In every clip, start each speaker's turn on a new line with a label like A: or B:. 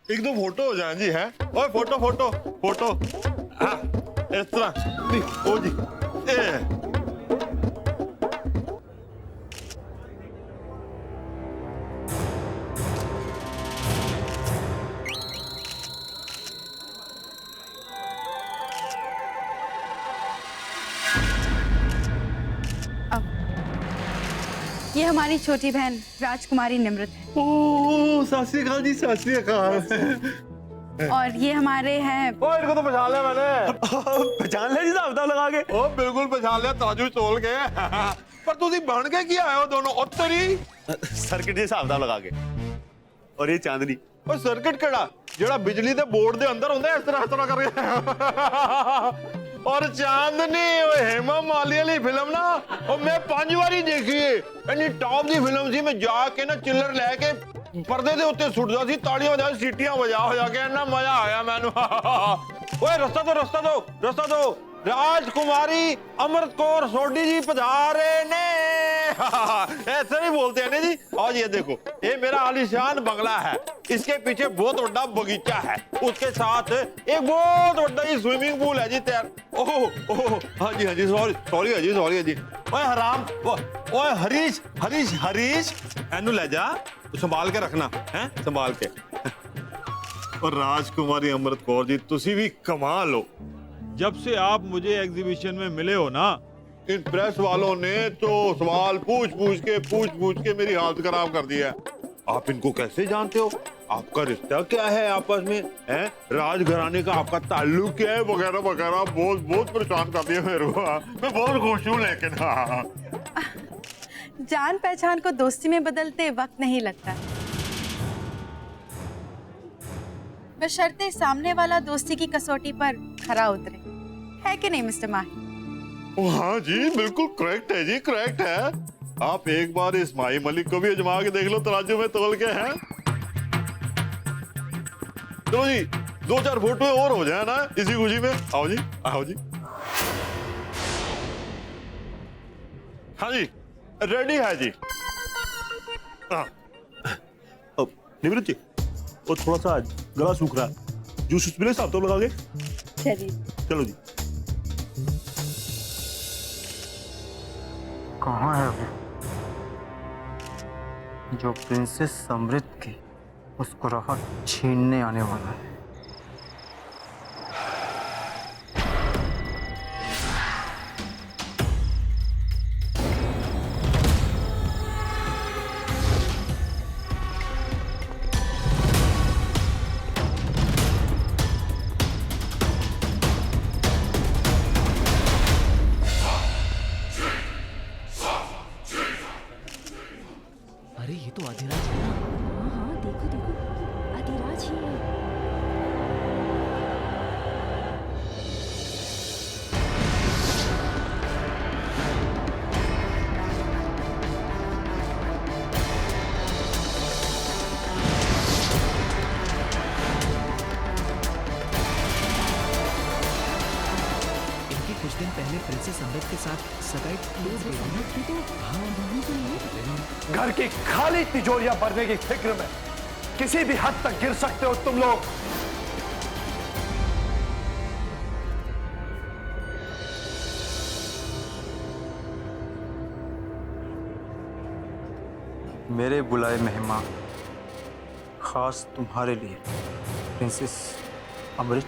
A: एक दो फोटो हो जाए जी। है ओए फोटो फोटो फोटो। हाँ इस तरह जी। ओ जी
B: ये हमारी छोटी बहन राजकुमारी निमृत है।
A: ओ सत श्री अकाल जी, सत श्री अकाल।
B: और ये हमारे हैं।
A: ओ इनको तो पहचान लिया मैंने।
C: पहचान लिया जी साहब लगा के?
A: ओ बिल्कुल पहचान लिया, ताजू तोल के। पर तुसी बन के क्या आए हो दोनों? और तेरी
C: सर्किट जी साहब लगा के। और ये चांदनी।
A: ओ सर्किट केड़ा जेड़ा बिजली दे बोर्ड दे अंदर हुंदा है, इस तरह करके। और चांदनी ओए हेमा मालिनी वाली फिल्म ना, और मैं 5 बारी देखी है। इतनी टॉप दी फिल्म सी। मैं जाके ना चिल्लर लेके पर्दे दे उत्ते सुटदा सी, ताड़ियां बजा सीटियां बजा के ना मजा आया मैनू। ओए रास्ता दो रास्ता दो रास्ता दो। राजकुमारी अमृत कौर सोडी जी पधारे ने। ऐसे नहीं बोलते हैं ना जी। और ये देखो, ये मेरा आलीशान बंगला है। इसके पीछे बहुत बड़ा बगीचा है, उसके साथ एक बहुत बड़ा ही स्विमिंग पूल है जी तैयार। ओह ओह हाँ जी सॉरी सॉरी है जी, सॉरी है जी। ओए हराम, ओए हरीश हरीश हरीश, एनू ले जा, संभाल के रखना है, संभाल के। और राजकुमारी अमृत कौर जी, तुसी भी कमाल हो। जब से आप मुझे एग्जीबिशन में मिले हो ना, इन प्रेस वालों ने तो सवाल पूछ पूछ के मेरी हालत खराब कर दी है। आप इनको कैसे जानते हो? आपका रिश्ता क्या है आपस में? है राजघराने का आपका ताल्लुक क्या है? वगैरह वगैरह बहुत परेशान कर दिया मेरे को। मैं बहुत खुश हूँ, लेकिन
B: जान पहचान को दोस्ती में बदलते वक्त नहीं लगता, बशर्ते सामने वाला दोस्ती की कसौटी पर खरा उतरे। है कि नहीं मिस्टर माही?
A: हाँ जी बिल्कुल करेक्ट है जी, करेक्ट है। आप एक बार इस माही मलिक को भी आजमा के देख लो, तराजू में तोल के। हैं चलो जी, 2-4 फोटो और हो जाए ना इसी खुशी में। आओ जी आओ जी। हाँ जी रेडी है जी। हाँ
C: निवृत्त जी, वो थोड़ा सा गला सूख रहा है, जूस मिले साहब तो लगा के।
B: चलिए
C: चलो जी।
D: कहाँ है वो जो प्रिंसेस अमृत की उसको राहत छीनने आने वाला है?
E: अरे ये तो अधिराज है ना।
F: हाँ हाँ देखो देखो, अधिराज ही है।
E: इनकी कुछ दिन पहले प्रिंसेस अमृत के साथ सगाई टूट गई है।
F: अमृत की तो हाँ बहू तो है।
G: घर की खाली तिजोरियां भरने की फिक्र में किसी भी हद तक गिर सकते हो तुम लोग।
D: मेरे बुलाए मेहमान खास तुम्हारे लिए, प्रिंसेस अमृत।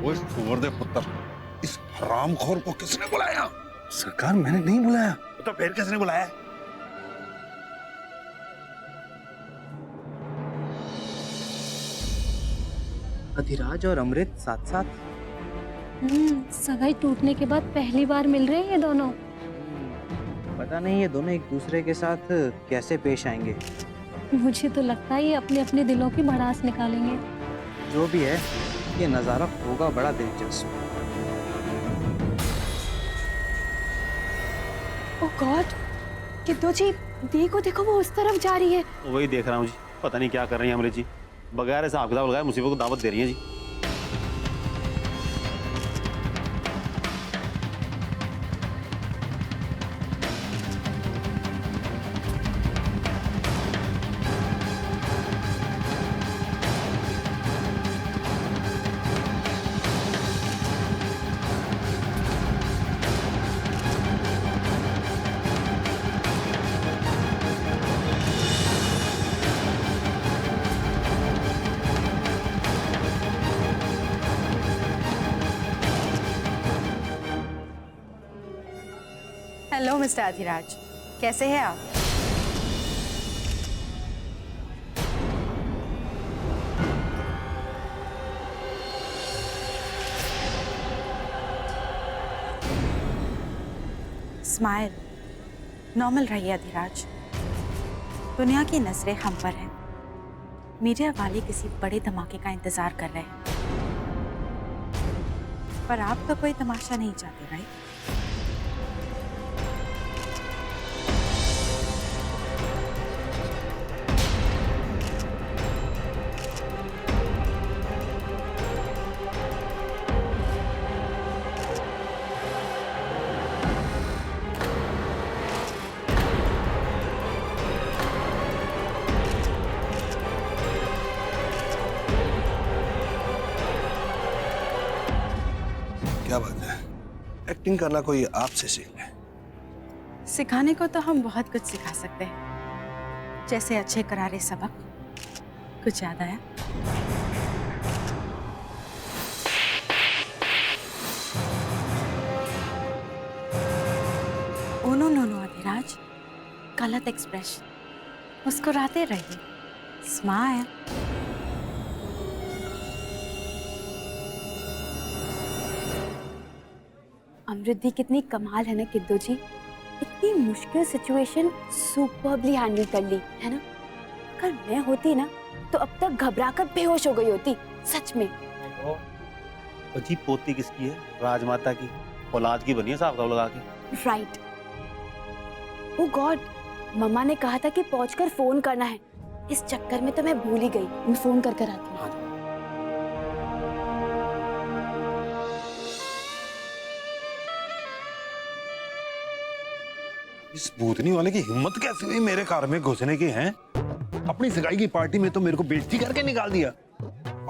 A: वो इस कुंवर दे पुत्र, इस हरामखोर को किसने बुलाया?
C: सरकार मैंने नहीं बुलाया।
A: तो फिर किसने बुलाया?
D: अधिराज और अमृत साथ साथ।
F: सगाई टूटने के बाद पहली बार मिल रहे हैं ये दोनों।
D: पता नहीं ये दोनों एक दूसरे के साथ कैसे पेश आएंगे।
F: मुझे तो लगता है ये अपने अपने दिलों की भड़ास निकालेंगे।
D: जो भी है, ये नजारा होगा बड़ा दिलचस्प।
B: ओह गॉड,
H: किट्टू जी देखो देखो वो उस तरफ जा रही है।
C: वही देख रहा हूँ जी, पता नहीं क्या कर रही हैं अमृत जी, बगैर हिसाब किताब लगाए मुसीबत को दावत दे रही हैं जी।
B: हेलो मिस्टर अधिराज, कैसे हैं आप? स्माइल, नॉर्मल रहिए अधिराज। दुनिया की नजरें हम पर हैं। मीडिया वाले किसी बड़े धमाके का इंतजार कर रहे हैं, पर आप तो कोई तमाशा नहीं चाहते, राइट?
G: क्या बात है, एक्टिंग करना कोई आपसे सीख ले।
B: सिखाने को तो हम बहुत कुछ सिखा सकते हैं, जैसे अच्छे करारे सबक। कुछ याद आया? Oh no no no Adhiraj, गलत एक्सप्रेशन। मुस्कुराते रहिए, स्माइल।
H: अमृत दी कितनी कमाल है ना किट्टू जी, इतनी मुश्किल सिचुएशन सुपर्बली हैंडल कर ली है ना। अगर मैं होती ना तो अब तक घबराकर बेहोश हो गई होती, सच में।
C: अजीब पोती किसकी है? राजमाता की औलाद की बनी है हिसाब किताब लगा के।
H: राइट। ओ गॉड, मम्मा ने कहा था कि पहुंचकर फोन करना है, इस चक्कर में तो मैं भूल ही गई। मैं फोन कर कर आती हूँ।
A: इस भूतनी वाले की हिम्मत कैसे हुई मेरे कार में घुसने की? हैं अपनी सगाई की पार्टी में तो मेरे को बेइज्जती करके निकाल दिया।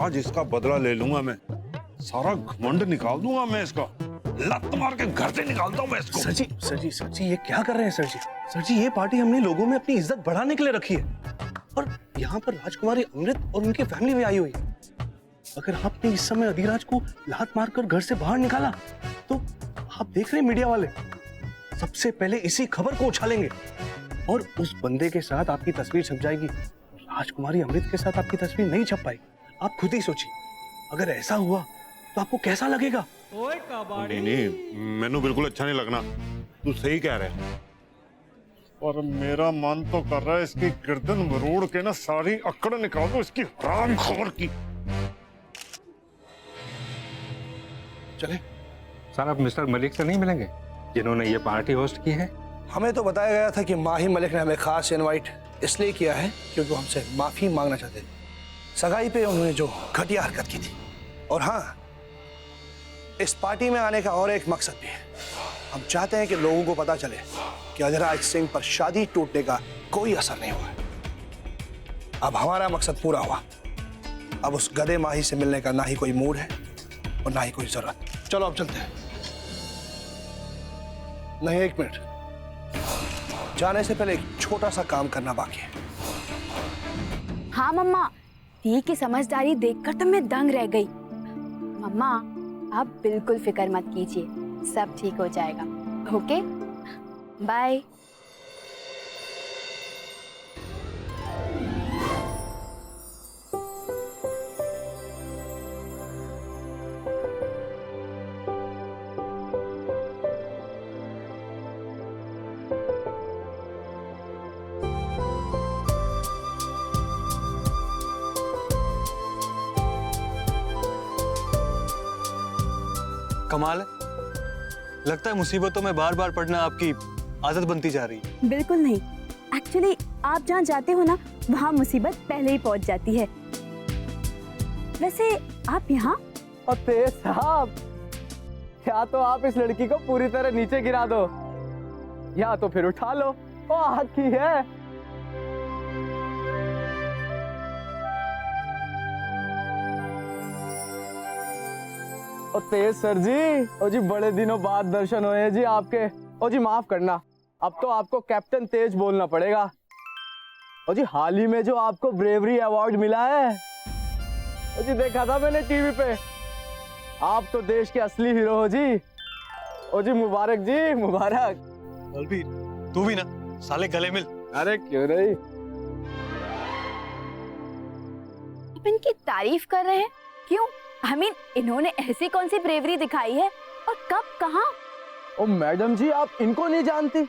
A: आज इसका बदला ले लूंगा मैं, सारा घमंड निकाल दूंगा मैं इसका, लत मार के घर से निकालता हूँ मैं इसको।
G: सर जी ये क्या कर रहे हैं सर जी? सर जी ये पार्टी हमने लोगों में अपनी इज्जत बढ़ाने के लिए रखी है, और यहाँ पर राजकुमारी अमृत और उनकी फैमिली भी आई हुई है। अगर आपने इस समय अधिराज को लात मारकर घर से बाहर निकाला तो आप देख रहे हैं मीडिया वाले सबसे पहले इसी खबर को उछालेंगे और उस बंदे के साथ आपकी तस्वीर छप जाएगी। राजकुमारी अमृत के साथ आपकी तस्वीर नहीं छप पाई। आप खुद ही सोचिए, अगर ऐसा हुआ तो आपको कैसा लगेगा?
A: नहीं, मैनू बिल्कुल अच्छा नहीं लगना। तू सही कह रहा है, और मेरा मन तो कर रहा है इसकी गर्दन मरोड़ के ना सारी अकड़ निकाल दो इसकी हराम खबर की।
G: चले
I: सर, आप मिस्टर मलिक से नहीं मिलेंगे जिन्होंने ये पार्टी होस्ट की है?
G: हमें तो बताया गया था कि माही मलिक ने हमें खास इनवाइट इसलिए किया है क्योंकि वो हमसे माफी मांगना चाहते थे सगाई पे उन्होंने जो घटिया हरकत की थी। और हाँ, इस पार्टी में आने का और एक मकसद भी है। हम चाहते हैं कि लोगों को पता चले कि अधिराज सिंह पर शादी टूटने का कोई असर नहीं हुआ है। अब हमारा मकसद पूरा हुआ। अब उस गधे माही से मिलने का ना ही कोई मूड है और ना ही कोई जरूरत। चलो अब चलते हैं। नहीं, एक मिनट, जाने से पहले एक छोटा सा काम करना बाकी है।
H: हाँ मम्मा, दी की समझदारी देखकर तो मैं दंग रह गई। मम्मा आप बिल्कुल फिक्र मत कीजिए, सब ठीक हो जाएगा। Okay, bye.
J: कमाल है, लगता है मुसीबतों में बार बार पड़ना आपकी
G: आदत बनती जा रही है।
H: बिल्कुल नहीं, एक्चुअली आप जहाँ जाते हो ना वहाँ मुसीबत पहले ही पहुँच जाती है। वैसे आप यहाँ?
J: और तेज साहब, या तो आप इस लड़की को पूरी तरह नीचे गिरा दो या तो फिर उठा लो, वो आखी है। और तेज सर जी, ओ जी बड़े दिनों बाद दर्शन हुए जी आपके। ओ जी माफ करना, अब तो आपको कैप्टन तेज बोलना पड़ेगा। ओ जी हाल ही में जो आपको ब्रेवरी अवार्ड मिला है, ओ जी देखा था मैंने टीवी पे। आप तो देश के असली हीरो हो जी। ओ जी मुबारक जी, मुबारक।
G: बलबीर, तू भी ना साले गले मिल।
J: अरे क्यों नहीं।
H: आप इनकी तारीफ कर रहे हैं, क्यों? I mean, इन्होंने ऐसी कौन सी ब्रेवरी दिखाई है और कब, कहाँ?
J: ओ मैडम जी, आप इनको नहीं जानती?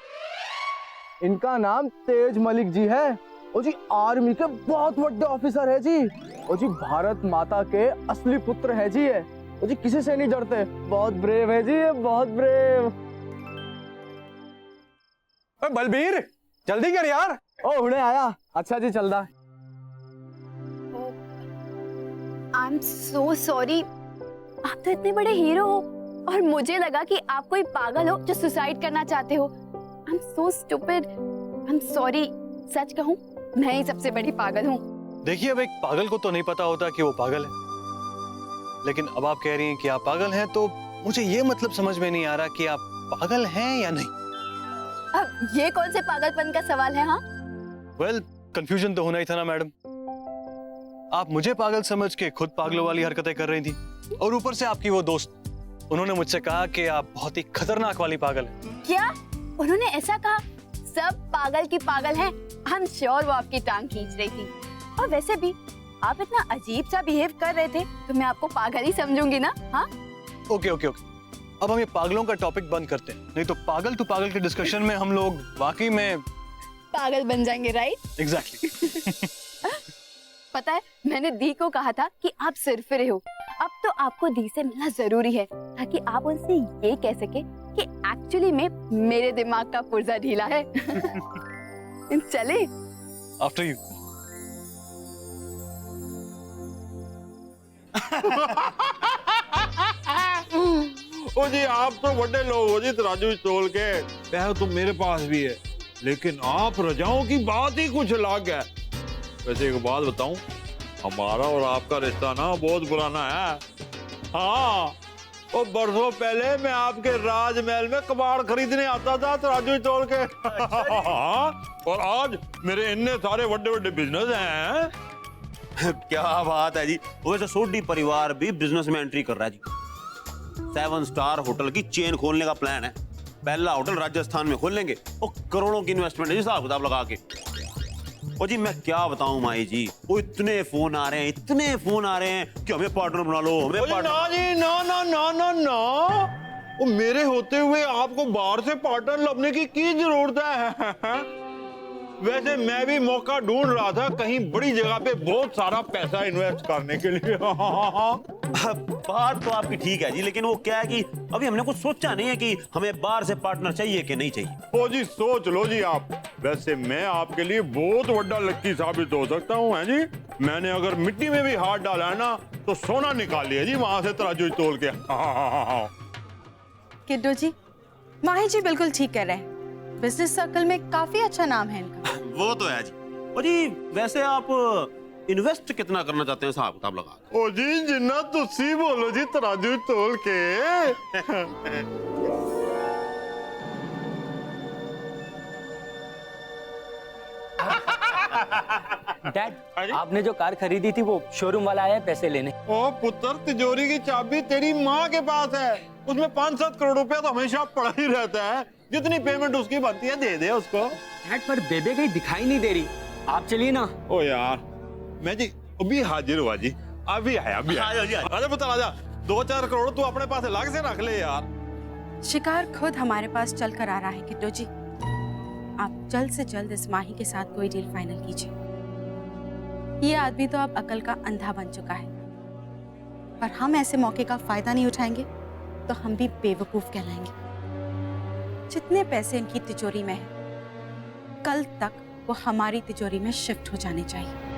J: इनका नाम तेज मलिक जी है। ओ जी आर्मी के बहुत बड़े ऑफिसर है जी। ओ जी भारत माता के असली पुत्र है जी ये। ओ जी किसी से नहीं डरते, बहुत ब्रेव है जी ये, बहुत ब्रेव।
G: बलबीर जल्दी कर यार।
J: ओ हुणे आया। अच्छा जी चल रहा।
H: आई एम सो सॉरी। आप तो इतने बड़े हीरो हो और मुझे लगा कि आप कोई पागल हो जो सुसाइड करना चाहते हो। I am so stupid. I am sorry. सच कहूँ, मैं ही सबसे बड़ी पागल हूँ।
G: देखिए, अब एक पागल को तो नहीं पता होता कि वो पागल है, लेकिन अब आप कह रही हैं कि आप पागल हैं, तो मुझे ये मतलब समझ में नहीं आ रहा कि आप पागल हैं या नहीं।
H: अब ये कौन से पागलपन का सवाल है? हाँ
G: वेल, कंफ्यूजन तो होना ही था ना मैडम। आप मुझे पागल समझ के खुद पागलों वाली हरकतें कर रही थी, और ऊपर से आपकी वो दोस्त, उन्होंने मुझसे कहा कि आप बहुत ही खतरनाक वाली पागल हैं।
H: क्या उन्होंने ऐसा कहा? सब पागल की पागल हैं। आई एम श्योर वो आपकी टांग खींच रही थी। और वैसे भी आप इतना अजीब सा बिहेव कर रहे थे तो मैं आपको पागल ही समझूंगी ना। हाँ
G: ओके ओके ओके, अब हम ये पागलों का टॉपिक बंद करते हैं, नहीं तो पागल टू पागल के डिस्कशन में हम लोग वाकई में
H: पागल बन जाएंगे, राइट?
G: एग्जैक्टली।
H: पता है, मैंने दी को कहा था कि आप सिरफिरे हो। अब तो आपको दी से मिलना जरूरी है ताकि आप उनसे ये कह सके कि एक्चुअली में मेरे दिमाग का पुर्जा ढीला है। चले?
G: After you.
A: ओ जी आप तो बड़े लोग हो जी तराजू तोल के। पैसा तो मेरे पास भी है, लेकिन आप रजाओं की बात ही कुछ अलग है। वैसे एक बात बताऊं, हमारा और आपका रिश्ता ना बहुत पुराना है। हाँ, और बरसों पहले मैं आपके राजमहल में कबाड़ खरीदने आता था तराजू तोल के। और आज मेरे इतने सारे बड़े बड़े बिजनेस हैं।
C: क्या बात है जी। वैसे सोडी परिवार भी बिजनेस में एंट्री कर रहा है जी। 7 स्टार होटल की चेन खोलने का प्लान है। पहला होटल राजस्थान में खोलेंगे और करोड़ों की इन्वेस्टमेंट है जी, हिसाब किताब लगा के। और जी मैं क्या बताऊं माई जी, वो इतने फोन आ रहे हैं, इतने फोन आ रहे हैं कि हमें पार्टनर बना लो, हमें पार्टनर।
A: ना जी ना ना ना ना ना, वो मेरे होते हुए आपको बाहर से पार्टनर लभने की जरूरत है? वैसे मैं भी मौका ढूंढ रहा था कहीं बड़ी जगह पे बहुत सारा पैसा इन्वेस्ट करने के लिए।
C: बात तो आपकी ठीक है जी, लेकिन वो क्या है कि अभी हमने कुछ सोचा नहीं है कि हमें बाहर से पार्टनर चाहिए कि नहीं चाहिए।
A: ओ जी सोच लो जी आप। वैसे मैं आपके लिए बहुत बड़ा लक्की साबित हो सकता हूँ, है जी। मैंने अगर मिट्टी में भी हाथ डाला है ना तो सोना निकाल लिया जी वहां से तराजू तोल के।
B: किड्डू जी, माही जी बिल्कुल ठीक कह रहे हैं। बिजनेस सर्कल में काफी अच्छा नाम है इनका।
C: वो तो है जी। और जी वैसे आप इन्वेस्ट कितना करना चाहते हैं, हिसाब किताब लगा के?
A: ओ जी जिन्ना तुसी बोलो जी तराजू तोल के।
J: डैड, आपने जो कार खरीदी थी वो शोरूम वाला आया है पैसे लेने।
A: ओ पुत्र, तिजोरी की चाबी तेरी माँ के पास है, उसमें 5-7 करोड़ रुपया तो हमेशा पड़ा ही रहता है। जितनी पेमेंट उसकी बनती है दे दे उसको।
J: डैड पर बेबे कहीं दिखाई नहीं दे रही, आप चलिए ना।
A: ओ यार, मैं जी अभी हाजिर हुआ जी, अभी आया अभी आया। अरे पुत्र आजा, 2-4 करोड़ तू अपने पास अलग से रख ले यार।
B: शिकार खुद हमारे पास चल कर आ रहा है किट्टू जी। आप जल्द से जल्द इस माही के साथ कोई डील फाइनल कीजिए। ये आदमी तो अब अकल का अंधा बन चुका है, पर हम ऐसे मौके का फायदा नहीं उठाएंगे तो हम भी बेवकूफ कहलाएंगे। जितने पैसे इनकी तिजोरी में हैं, कल तक वो हमारी तिजोरी में शिफ्ट हो जाने चाहिए।